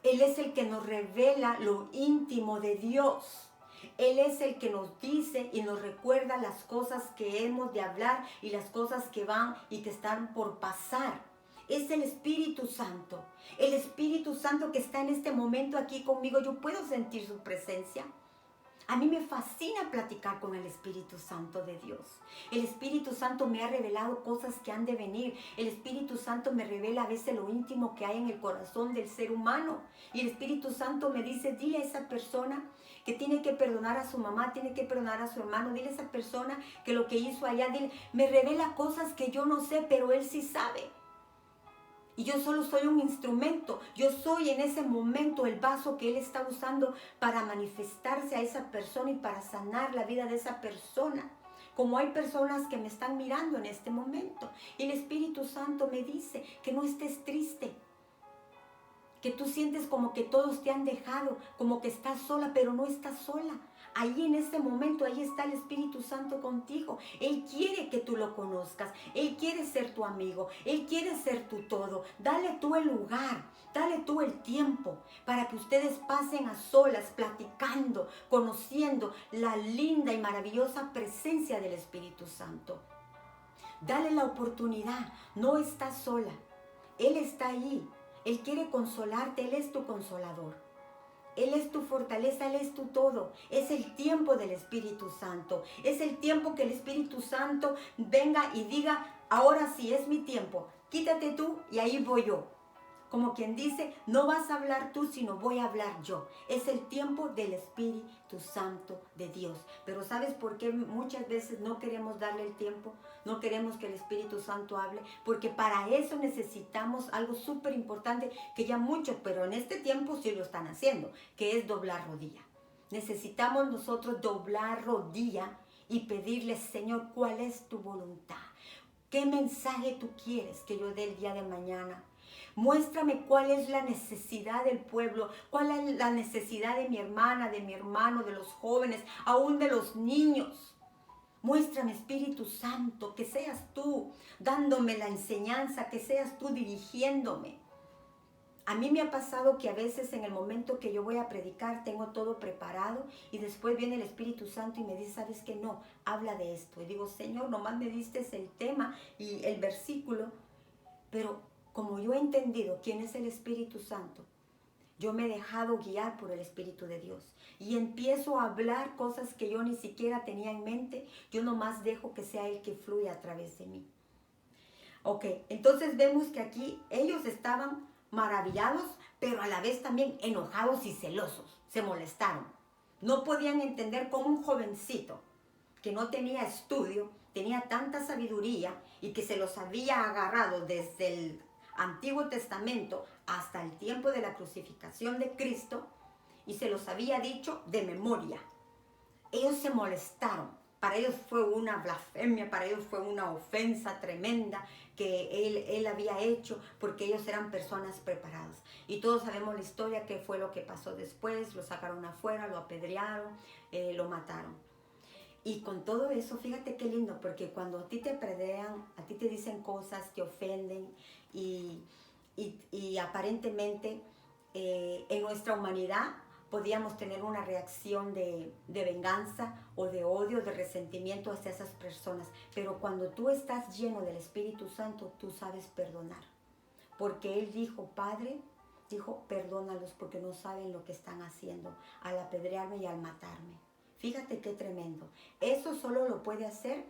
Él es el que nos revela lo íntimo de Dios. Él es el que nos dice y nos recuerda las cosas que hemos de hablar y las cosas que van y que están por pasar. Es el Espíritu Santo. El Espíritu Santo que está en este momento aquí conmigo. Yo puedo sentir su presencia. A mí me fascina platicar con el Espíritu Santo de Dios. El Espíritu Santo me ha revelado cosas que han de venir. El Espíritu Santo me revela a veces lo íntimo que hay en el corazón del ser humano. Y el Espíritu Santo me dice, dile a esa persona que tiene que perdonar a su mamá, tiene que perdonar a su hermano. Dile a esa persona que lo que hizo allá, dile, me revela cosas que yo no sé, pero Él sí sabe. Y yo solo soy un instrumento. Yo soy en ese momento el vaso que Él está usando para manifestarse a esa persona y para sanar la vida de esa persona. Como hay personas que me están mirando en este momento. Y el Espíritu Santo me dice que no estés triste. Que tú sientes como que todos te han dejado, como que estás sola, pero no estás sola. Ahí en ese momento, ahí está el Espíritu Santo contigo. Él quiere que tú lo conozcas. Él quiere ser tu amigo. Él quiere ser tu todo. Dale tú el lugar. Dale tú el tiempo para que ustedes pasen a solas, platicando, conociendo la linda y maravillosa presencia del Espíritu Santo. Dale la oportunidad. No estás sola. Él está ahí. Él quiere consolarte. Él es tu consolador. Él es tu fortaleza, Él es tu todo. Es el tiempo del Espíritu Santo. Es el tiempo que el Espíritu Santo venga y diga, ahora sí es mi tiempo. Quítate tú y ahí voy yo. Como quien dice, no vas a hablar tú, sino voy a hablar yo. Es el tiempo del Espíritu Santo de Dios. Pero ¿sabes por qué muchas veces no queremos darle el tiempo? No queremos que el Espíritu Santo hable. Porque para eso necesitamos algo súper importante que ya muchos, pero en este tiempo sí lo están haciendo, que es doblar rodilla. Necesitamos nosotros doblar rodilla y pedirle, Señor, ¿cuál es tu voluntad? ¿Qué mensaje tú quieres que yo dé el día de mañana? Muéstrame cuál es la necesidad del pueblo, cuál es la necesidad de mi hermana, de mi hermano, de los jóvenes, aún de los niños. Muéstrame, Espíritu Santo, que seas tú dándome la enseñanza, que seas tú dirigiéndome. A mí me ha pasado que a veces en el momento que yo voy a predicar tengo todo preparado y después viene el Espíritu Santo y me dice, ¿sabes qué? No, habla de esto. Y digo, Señor, nomás me diste el tema y el versículo, pero como yo he entendido quién es el Espíritu Santo, yo me he dejado guiar por el Espíritu de Dios y empiezo a hablar cosas que yo ni siquiera tenía en mente. Yo nomás dejo que sea Él que fluya a través de mí. Ok, entonces vemos que aquí ellos estaban maravillados, pero a la vez también enojados y celosos. Se molestaron. No podían entender cómo un jovencito que no tenía estudio, tenía tanta sabiduría y que se los había agarrado desde el Antiguo Testamento hasta el tiempo de la crucificación de Cristo, y se los había dicho de memoria. Ellos se molestaron. Para ellos fue una blasfemia, para ellos fue una ofensa tremenda que él había hecho, porque ellos eran personas preparadas. Y todos sabemos la historia, qué fue lo que pasó después. Lo sacaron afuera, lo apedrearon, lo mataron. Y con todo eso, fíjate qué lindo, porque cuando a ti te apedrean, a ti te dicen cosas, te ofenden y aparentemente en nuestra humanidad podíamos tener una reacción de venganza o de odio, de resentimiento hacia esas personas. Pero cuando tú estás lleno del Espíritu Santo, tú sabes perdonar. Porque Él dijo, Padre, dijo, perdónalos porque no saben lo que están haciendo al apedrearme y al matarme. Fíjate qué tremendo. Eso solo lo puede hacer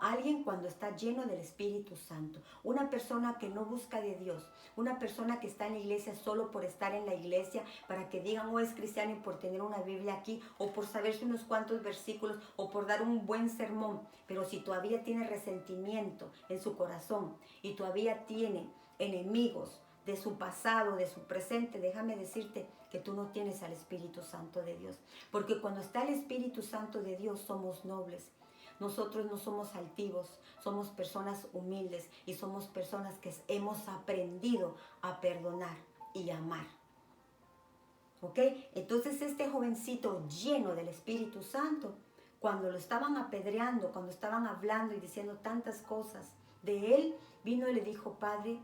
alguien cuando está lleno del Espíritu Santo. Una persona que no busca de Dios. Una persona que está en la iglesia solo por estar en la iglesia, para que digan, es cristiano y por tener una Biblia aquí, o por saberse unos cuantos versículos, o por dar un buen sermón. Pero si todavía tiene resentimiento en su corazón y todavía tiene enemigos de su pasado, de su presente, déjame decirte que tú no tienes al Espíritu Santo de Dios. Porque cuando está el Espíritu Santo de Dios somos nobles. Nosotros no somos altivos, somos personas humildes y somos personas que hemos aprendido a perdonar y amar. ¿Ok? Entonces este jovencito lleno del Espíritu Santo, cuando lo estaban apedreando, cuando estaban hablando y diciendo tantas cosas de él, vino y le dijo, Padre,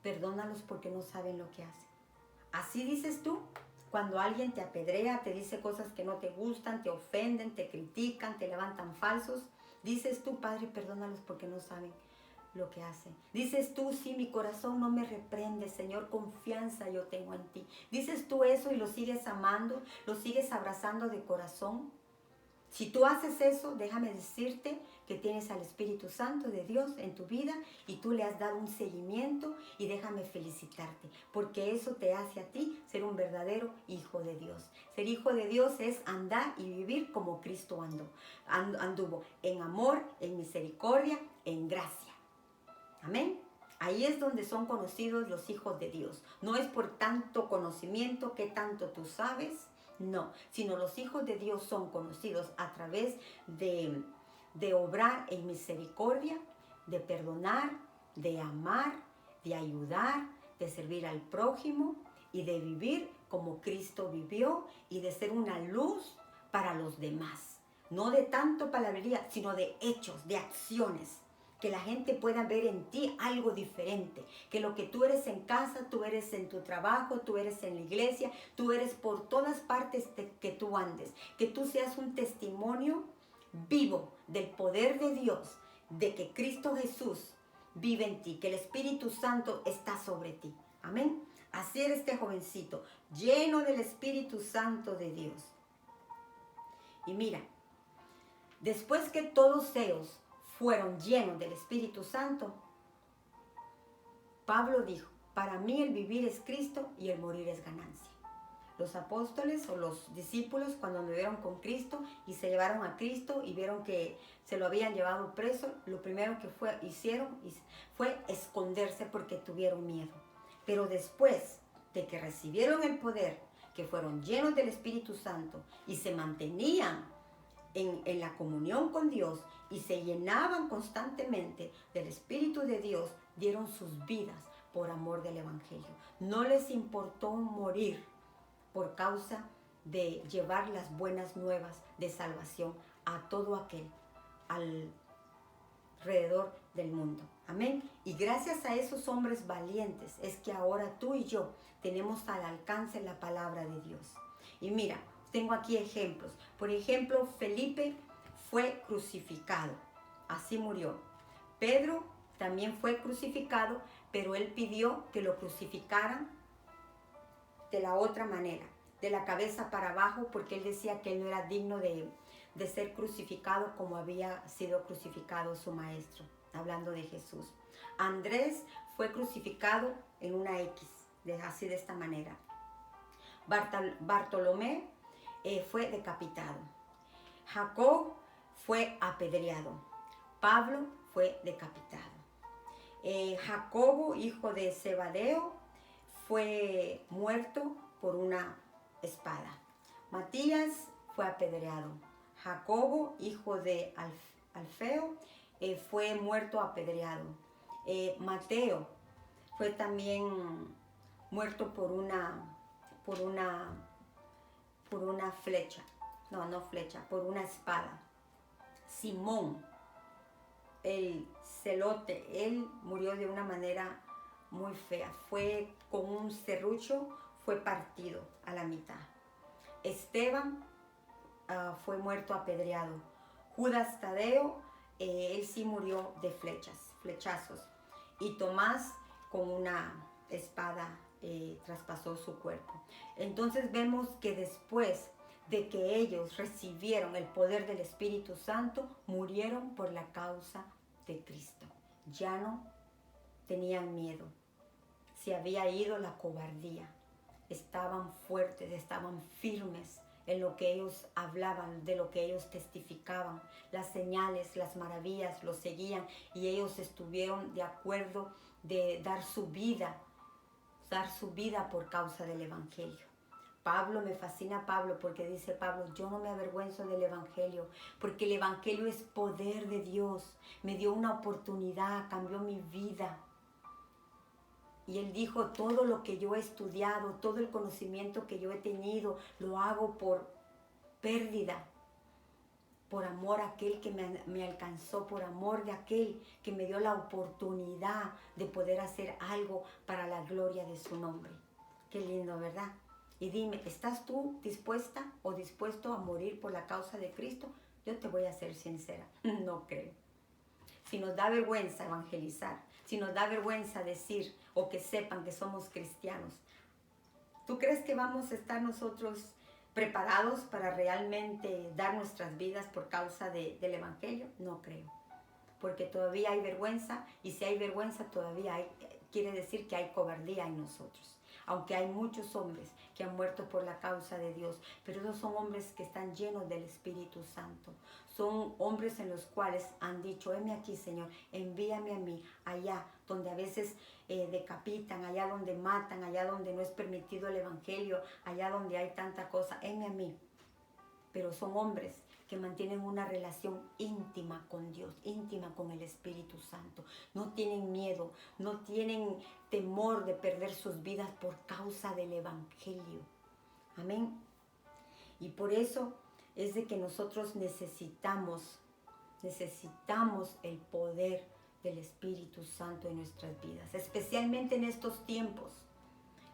perdónalos porque no saben lo que hacen. Así dices tú, cuando alguien te apedrea, te dice cosas que no te gustan, te ofenden, te critican, te levantan falsos. Dices tú, Padre, perdónalos porque no saben lo que hacen. Dices tú, sí, mi corazón no me reprende, Señor, confianza yo tengo en ti. Dices tú eso y lo sigues amando, lo sigues abrazando de corazón. Si tú haces eso, déjame decirte que tienes al Espíritu Santo de Dios en tu vida y tú le has dado un seguimiento, y déjame felicitarte, porque eso te hace a ti ser un verdadero hijo de Dios. Ser hijo de Dios es andar y vivir como Cristo anduvo, en amor, en misericordia, en gracia. Amén. Ahí es donde son conocidos los hijos de Dios. No es por tanto conocimiento que tanto tú sabes, no, sino los hijos de Dios son conocidos a través de obrar en misericordia, de perdonar, de amar, de ayudar, de servir al prójimo y de vivir como Cristo vivió y de ser una luz para los demás. No de tanto palabrería, sino de hechos, de acciones. Que la gente pueda ver en ti algo diferente, que lo que tú eres en casa, tú eres en tu trabajo, tú eres en la iglesia, tú eres por todas partes que tú andes, que tú seas un testimonio vivo del poder de Dios, de que Cristo Jesús vive en ti, que el Espíritu Santo está sobre ti. Amén. Así era este jovencito, lleno del Espíritu Santo de Dios. Y mira, después que todos ellos fueron llenos del Espíritu Santo, Pablo dijo, para mí el vivir es Cristo y el morir es ganancia. Los apóstoles o los discípulos, cuando anduvieron con Cristo y se llevaron a Cristo y vieron que se lo habían llevado preso, lo primero que hicieron fue esconderse porque tuvieron miedo. Pero después de que recibieron el poder, que fueron llenos del Espíritu Santo y se mantenían en la comunión con Dios y se llenaban constantemente del Espíritu de Dios, dieron sus vidas por amor del Evangelio. No les importó morir por causa de llevar las buenas nuevas de salvación a todo aquel alrededor del mundo. Amén. Y gracias a esos hombres valientes es que ahora tú y yo tenemos al alcance la palabra de Dios. Y mira, tengo aquí ejemplos. Por ejemplo, Felipe fue crucificado. Así murió. Pedro también fue crucificado, pero él pidió que lo crucificaran de la otra manera, de la cabeza para abajo, porque él decía que él no era digno de ser crucificado como había sido crucificado su maestro, hablando de Jesús. Andrés fue crucificado en una X, así de esta manera. Bartolomé fue decapitado. Jacob fue apedreado. Pablo fue decapitado. Jacobo, hijo de Zebedeo, fue muerto por una espada. Matías fue apedreado. Jacobo, hijo de Alfeo, fue muerto apedreado. Mateo fue también muerto por una flecha. No flecha, por una espada. Simón, el celote, él murió de una manera muy fea. Fue con un serrucho, fue partido a la mitad. Esteban fue muerto apedreado. Judas Tadeo, él sí murió de flechazos. Y Tomás con una espada traspasó su cuerpo. Entonces vemos que después de que ellos recibieron el poder del Espíritu Santo, murieron por la causa de Cristo. Ya no tenían miedo. Se había ido la cobardía. Estaban fuertes, estaban firmes en lo que ellos hablaban, de lo que ellos testificaban. Las señales, las maravillas los seguían y ellos estuvieron de acuerdo de dar su vida por causa del Evangelio. Pablo, me fascina Pablo porque dice Pablo, yo no me avergüenzo del Evangelio, porque el Evangelio es poder de Dios. Me dio una oportunidad, cambió mi vida. Y él dijo, todo lo que yo he estudiado, todo el conocimiento que yo he tenido, lo hago por pérdida, por amor a aquel que me alcanzó, por amor de aquel que me dio la oportunidad de poder hacer algo para la gloria de su nombre. Qué lindo, ¿verdad? Y dime, ¿estás tú dispuesta o dispuesto a morir por la causa de Cristo? Yo te voy a ser sincera, no creo. Si nos da vergüenza evangelizar, si nos da vergüenza decir o que sepan que somos cristianos, ¿tú crees que vamos a estar nosotros preparados para realmente dar nuestras vidas por causa del Evangelio? No creo, porque todavía hay vergüenza, y si hay vergüenza todavía quiere decir que hay cobardía en nosotros. Aunque hay muchos hombres que han muerto por la causa de Dios, pero esos son hombres que están llenos del Espíritu Santo. Son hombres en los cuales han dicho, heme aquí, Señor, envíame a mí, allá donde a veces decapitan, allá donde matan, allá donde no es permitido el Evangelio, allá donde hay tanta cosa, heme a mí. Pero son hombres que mantienen una relación íntima con Dios, íntima con el Espíritu Santo. No tienen miedo, no tienen temor de perder sus vidas por causa del Evangelio. Amén. Y por eso es de que nosotros necesitamos el poder del Espíritu Santo en nuestras vidas, especialmente en estos tiempos.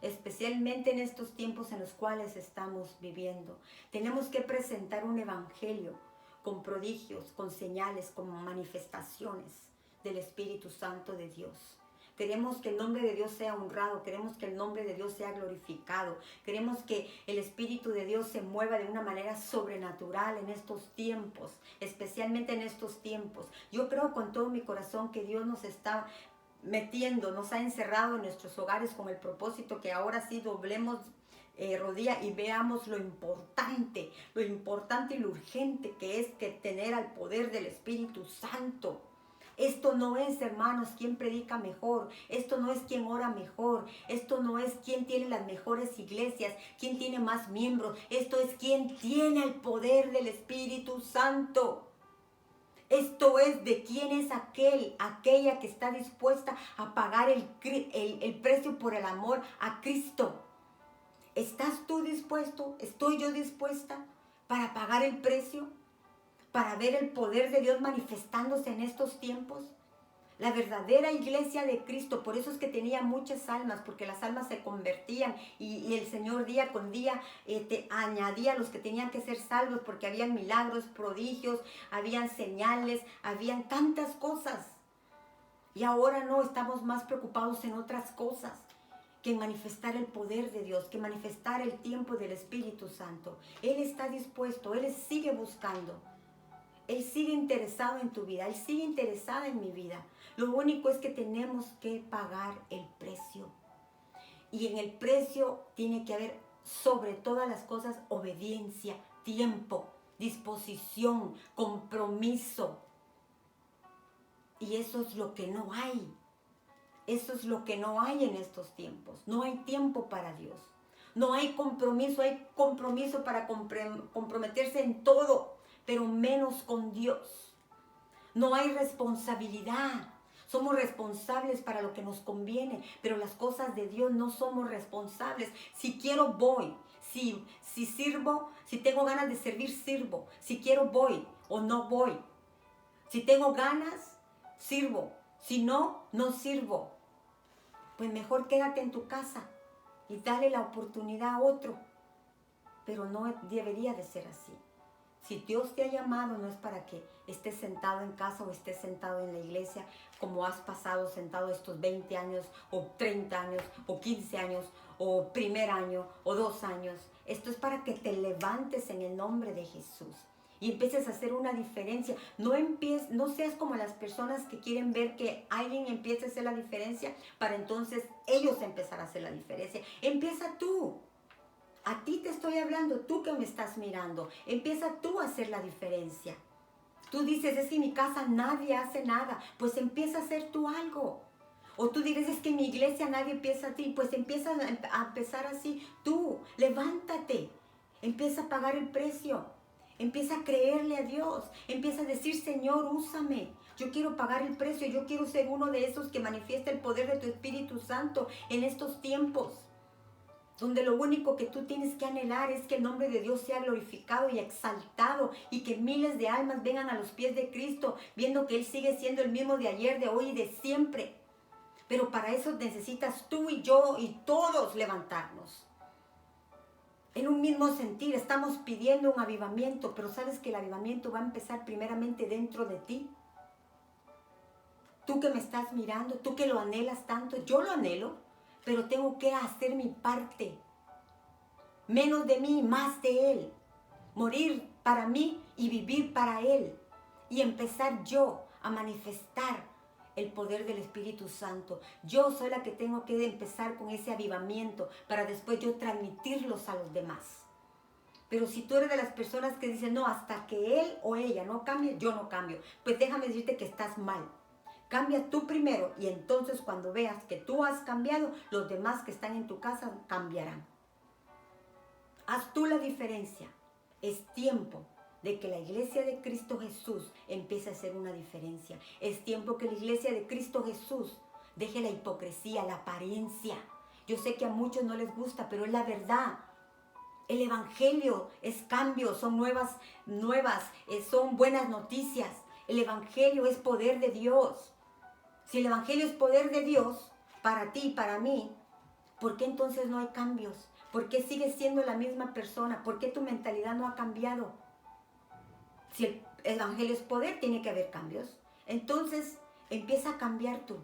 Especialmente en estos tiempos en los cuales estamos viviendo. Tenemos que presentar un evangelio con prodigios, con señales, con manifestaciones del Espíritu Santo de Dios. Queremos que el nombre de Dios sea honrado, queremos que el nombre de Dios sea glorificado, queremos que el Espíritu de Dios se mueva de una manera sobrenatural en estos tiempos, especialmente en estos tiempos. Yo creo con todo mi corazón que Dios nos está metiendo, nos ha encerrado en nuestros hogares con el propósito que ahora sí doblemos rodilla y veamos lo importante y lo urgente que es que tener al poder del Espíritu Santo. Esto no es, hermanos, quién predica mejor, esto no es quién ora mejor, esto no es quién tiene las mejores iglesias, quién tiene más miembros, esto es quién tiene el poder del Espíritu Santo. Esto es de quién es aquella que está dispuesta a pagar el precio por el amor a Cristo. ¿Estás tú dispuesto? ¿Estoy yo dispuesta para pagar el precio? ¿Para ver el poder de Dios manifestándose en estos tiempos? La verdadera iglesia de Cristo, por eso es que tenía muchas almas, porque las almas se convertían y el Señor día con día añadía a los que tenían que ser salvos, porque habían milagros, prodigios, habían señales, habían tantas cosas. Y ahora no, estamos más preocupados en otras cosas que en manifestar el poder de Dios, que manifestar el tiempo del Espíritu Santo. Él está dispuesto, Él sigue buscando. Él sigue interesado en tu vida, Él sigue interesada en mi vida. Lo único es que tenemos que pagar el precio. Y en el precio tiene que haber, sobre todas las cosas, obediencia, tiempo, disposición, compromiso. Y eso es lo que no hay. Eso es lo que no hay en estos tiempos. No hay tiempo para Dios. No hay compromiso para comprometerse en todo, pero menos con Dios. No hay responsabilidad. Somos responsables para lo que nos conviene, pero las cosas de Dios no somos responsables. Si quiero, voy. Si sirvo, si tengo ganas de servir, sirvo. Si quiero, voy o no voy. Si tengo ganas, sirvo. Si no, no sirvo. Pues mejor quédate en tu casa y dale la oportunidad a otro. Pero no debería de ser así. Si Dios te ha llamado, no es para que estés sentado en casa o estés sentado en la iglesia como has pasado sentado estos 20 años o 30 años o 15 años o primer año o 2 años. Esto es para que te levantes en el nombre de Jesús y empieces a hacer una diferencia. No seas como las personas que quieren ver que alguien empiece a hacer la diferencia para entonces ellos empezar a hacer la diferencia. Empieza tú. A ti te estoy hablando, tú que me estás mirando. Empieza tú a hacer la diferencia. Tú dices, es que en mi casa nadie hace nada. Pues empieza a hacer tú algo. O tú dices, es que en mi iglesia nadie empieza a ti. Pues empieza a empezar así. Tú, levántate. Empieza a pagar el precio. Empieza a creerle a Dios. Empieza a decir, Señor, úsame. Yo quiero pagar el precio. Yo quiero ser uno de esos que manifiesta el poder de tu Espíritu Santo en estos tiempos, donde lo único que tú tienes que anhelar es que el nombre de Dios sea glorificado y exaltado y que miles de almas vengan a los pies de Cristo, viendo que Él sigue siendo el mismo de ayer, de hoy y de siempre. Pero para eso necesitas tú y yo y todos levantarnos. En un mismo sentir, estamos pidiendo un avivamiento, pero sabes que el avivamiento va a empezar primeramente dentro de ti. Tú que me estás mirando, tú que lo anhelas tanto, yo lo anhelo. Pero tengo que hacer mi parte. Menos de mí, más de Él. Morir para mí y vivir para Él. Y empezar yo a manifestar el poder del Espíritu Santo. Yo soy la que tengo que empezar con ese avivamiento para después yo transmitirlos a los demás. Pero si tú eres de las personas que dicen, no, hasta que él o ella no cambie, yo no cambio. Pues déjame decirte que estás mal. Cambia tú primero y entonces cuando veas que tú has cambiado, los demás que están en tu casa cambiarán. Haz tú la diferencia. Es tiempo de que la iglesia de Cristo Jesús empiece a hacer una diferencia. Es tiempo que la iglesia de Cristo Jesús deje la hipocresía, la apariencia. Yo sé que a muchos no les gusta, pero es la verdad. El evangelio es cambio, son son buenas noticias. El evangelio es poder de Dios. Si el evangelio es poder de Dios para ti y para mí, ¿por qué entonces no hay cambios? ¿Por qué sigues siendo la misma persona? ¿Por qué tu mentalidad no ha cambiado? Si el evangelio es poder, tiene que haber cambios. Entonces, empieza a cambiar tú.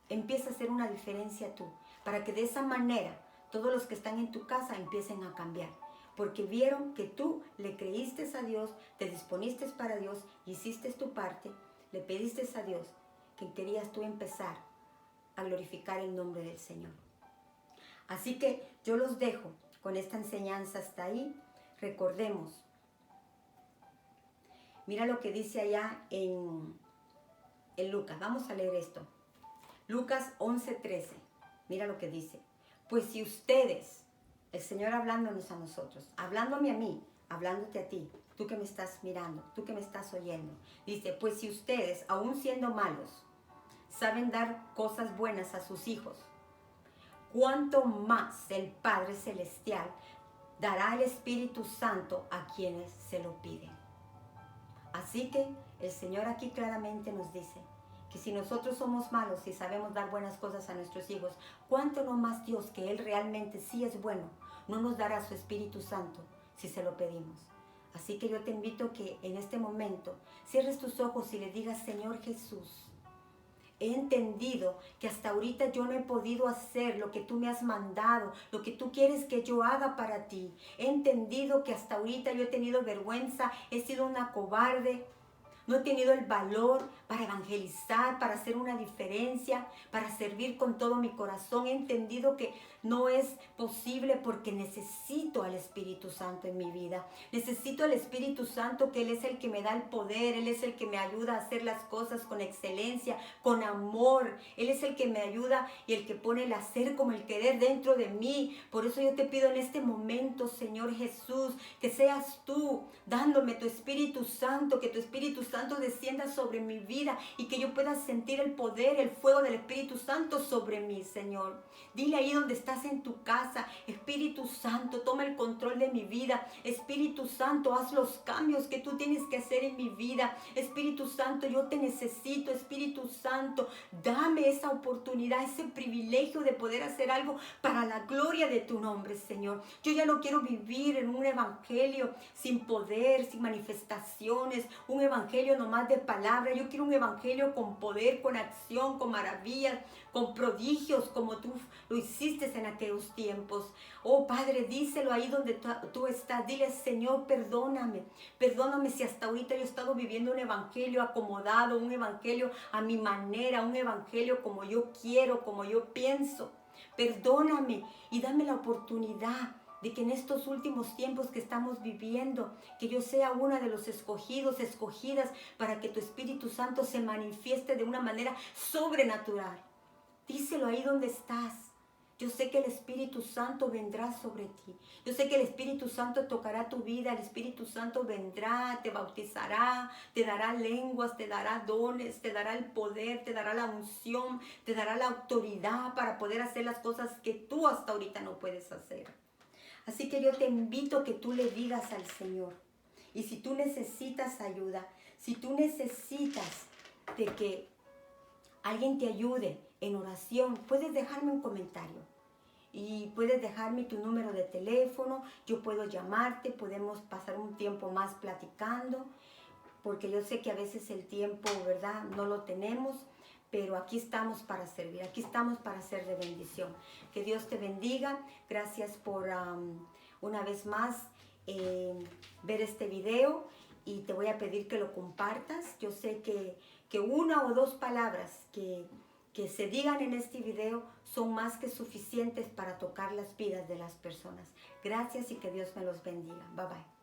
Empieza a hacer una diferencia tú. Para que de esa manera, todos los que están en tu casa empiecen a cambiar. Porque vieron que tú le creíste a Dios, te disponiste para Dios, hiciste tu parte, le pediste a Dios que querías tú empezar a glorificar el nombre del Señor. Así que yo los dejo con esta enseñanza hasta ahí. Recordemos. Mira lo que dice allá en Lucas. Vamos a leer esto. Lucas 11:13. Mira lo que dice. Pues si ustedes, el Señor hablándonos a nosotros, hablándome a mí, hablándote a ti, tú que me estás mirando, tú que me estás oyendo, dice, pues si ustedes, aún siendo malos, saben dar cosas buenas a sus hijos, ¿cuánto más el Padre Celestial dará el Espíritu Santo a quienes se lo piden? Así que el Señor aquí claramente nos dice que si nosotros somos malos y sabemos dar buenas cosas a nuestros hijos, ¿cuánto no más Dios, que Él realmente sí es bueno, no nos dará su Espíritu Santo si se lo pedimos? Así que yo te invito que en este momento cierres tus ojos y le digas, Señor Jesús, he entendido que hasta ahorita yo no he podido hacer lo que tú me has mandado, lo que tú quieres que yo haga para ti. He entendido que hasta ahorita yo he tenido vergüenza, he sido una cobarde. no he tenido el valor para evangelizar, para hacer una diferencia, para servir con todo mi corazón. He entendido que no es posible porque necesito al Espíritu Santo en mi vida. Necesito al Espíritu Santo, que Él es el que me da el poder, Él es el que me ayuda a hacer las cosas con excelencia, con amor. Él es el que me ayuda y el que pone el hacer como el querer dentro de mí. Por eso yo te pido en este momento, Señor Jesús, que seas tú dándome tu Espíritu Santo, que tu Espíritu Santo descienda sobre mi vida y que yo pueda sentir el poder, el fuego del Espíritu Santo sobre mí, Señor. Dile ahí donde estás en tu casa: Espíritu Santo, toma el control de mi vida. Espíritu Santo, haz los cambios que tú tienes que hacer en mi vida. Espíritu Santo, yo te necesito. Espíritu Santo, dame esa oportunidad, ese privilegio de poder hacer algo para la gloria de tu nombre, Señor. Yo ya no quiero vivir en un evangelio sin poder, sin manifestaciones, un evangelio nomás de palabra. Yo quiero un evangelio con poder, con acción, con maravillas, con prodigios, como tú lo hiciste en aquellos tiempos. Oh Padre, díselo ahí donde tú estás. Dile: Señor, perdóname. Perdóname si hasta ahorita yo he estado viviendo un evangelio acomodado, un evangelio a mi manera, un evangelio como yo quiero, como yo pienso. Perdóname y dame la oportunidad de que en estos últimos tiempos que estamos viviendo, que yo sea una de los escogidos, escogidas, para que tu Espíritu Santo se manifieste de una manera sobrenatural. Díselo ahí donde estás. Yo sé que el Espíritu Santo vendrá sobre ti. Yo sé que el Espíritu Santo tocará tu vida. El Espíritu Santo vendrá, te bautizará, te dará lenguas, te dará dones, te dará el poder, te dará la unción, te dará la autoridad para poder hacer las cosas que tú hasta ahorita no puedes hacer. Así que yo te invito a que tú le digas al Señor. Y si tú necesitas ayuda, si tú necesitas de que alguien te ayude en oración, puedes dejarme un comentario y puedes dejarme tu número de teléfono. Yo puedo llamarte, podemos pasar un tiempo más platicando, porque yo sé que a veces el tiempo, ¿verdad?, no lo tenemos, pero aquí estamos para servir, aquí estamos para ser de bendición. Que Dios te bendiga. Gracias por una vez más ver este video, y te voy a pedir que lo compartas. Yo sé que una o dos palabras que se digan en este video son más que suficientes para tocar las vidas de las personas. Gracias y que Dios me los bendiga. Bye bye.